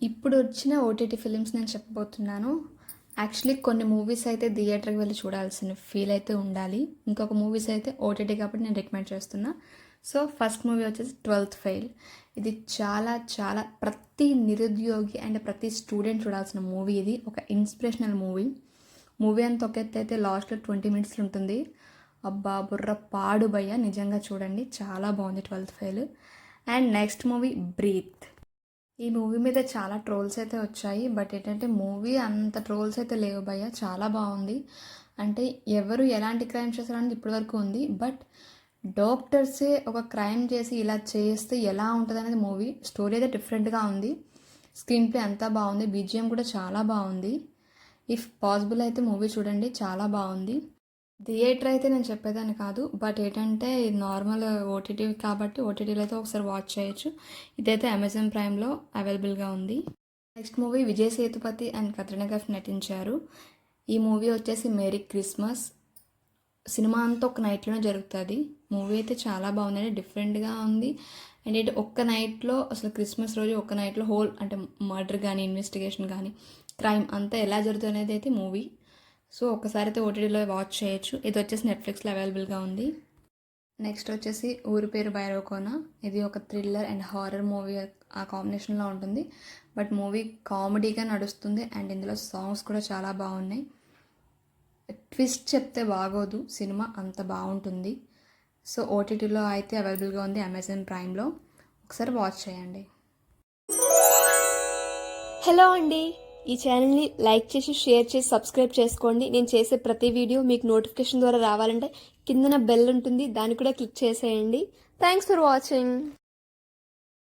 ఇప్పుడు వచ్చిన OTT films నేను చెప్పబోతున్నాను. యాక్చువల్లీ కొన్ని మూవీస్ అయితే థియేటర్కి వెళ్ళి చూడాల్సిన ఫీల్ అయితే ఉండాలి. ఇంకొక మూవీస్ అయితే ఓటీటీ కాబట్టి నేను రికమెండ్ చేస్తున్నా. సో ఫస్ట్ మూవీ వచ్చేసి 12th ఫెయిల్. ఇది చాలా చాలా ప్రతి నిరుద్యోగి అండ్ ప్రతి స్టూడెంట్ చూడాల్సిన మూవీ. ఇది ఒక ఇన్స్పిరేషనల్ మూవీ. మూవీ అంత ఒక ఎత్తు అయితే లాస్ట్లో 20 minutes ఉంటుంది. అబ్బా బుర్ర పాడు భయ్య, నిజంగా చూడండి, చాలా బాగుంది 12th fail. And next movie Breath. ఈ మూవీ మీద చాలా ట్రోల్స్ అయితే వచ్చాయి. బట్ ఏంటంటే మూవీ అంత ట్రోల్స్ అయితే లేవు భయ్య, చాలా బాగుంది. అంటే ఎవరు ఎలాంటి క్రైమ్ చేస్తారనేది ఇప్పటివరకు ఉంది. బట్ డాక్టర్సే ఒక క్రైమ్ చేసి ఇలా చేస్తే ఎలా ఉంటుంది అనేది మూవీ. స్టోరీ అయితే డిఫరెంట్గా ఉంది. స్క్రీన్ ప్లే అంతా బాగుంది. బీజిఎం కూడా చాలా బాగుంది. ఇఫ్ పాసిబుల్ అయితే మూవీ చూడండి, చాలా బాగుంది. థియేటర్ అయితే నేను చెప్పేదాన్ని కాదు. బట్ ఏంటంటే ఇది నార్మల్ ఓటీటీ కాబట్టి ఓటీటీలో అయితే ఒకసారి వాచ్ చేయొచ్చు. ఇదైతే అమెజాన్ ప్రైమ్లో అవైలబుల్గా ఉంది. Next movie Vijay Sethupathi and Katrina Kaif నటించారు. ఈ మూవీ వచ్చేసి మేరీ క్రిస్మస్. సినిమా అంతా ఒక నైట్లోనే జరుగుతుంది. మూవీ అయితే చాలా బాగుందండి, డిఫరెంట్గా ఉంది. అండ్ ఏంటి ఒక్క నైట్లో అసలు క్రిస్మస్ రోజు ఒక్క నైట్లో హోల్ అంటే మర్డర్ కానీ ఇన్వెస్టిగేషన్ కానీ క్రైమ్ అంతా ఎలా జరుగుతుంది అనేది అయితే మూవీ. సో ఒకసారి అయితే ఓటీటీలో వాచ్ చేయొచ్చు. ఇది వచ్చేసి నెట్ఫ్లిక్స్లో అవైలబుల్గా ఉంది. నెక్స్ట్ వచ్చేసి ఊరి పేరు భైరవకోన. ఇది ఒక థ్రిల్లర్ అండ్ హారర్ మూవీ ఆ కాంబినేషన్లో ఉంటుంది. బట్ మూవీ కామెడీగా నడుస్తుంది అండ్ ఇందులో సాంగ్స్ కూడా చాలా బాగున్నాయి. ట్విస్ట్ చెప్తే బాగోదు, సినిమా అంత బాగుంటుంది. సో ఓటీటీలో అయితే అవైలబుల్గా ఉంది అమెజాన్ ప్రైమ్లో. ఒకసారి వాచ్ చేయండి. హలో అండి, ఈ ఛానల్ని లైక్ చేసి షేర్ చేసి సబ్స్క్రైబ్ చేసుకోండి. నేను చేసే ప్రతి వీడియో మీకు నోటిఫికేషన్ ద్వారా రావాలంటే కిందన బెల్ ఉంటుంది, దాన్ని కూడా క్లిక్ చేసేయండి. Thanks for watching.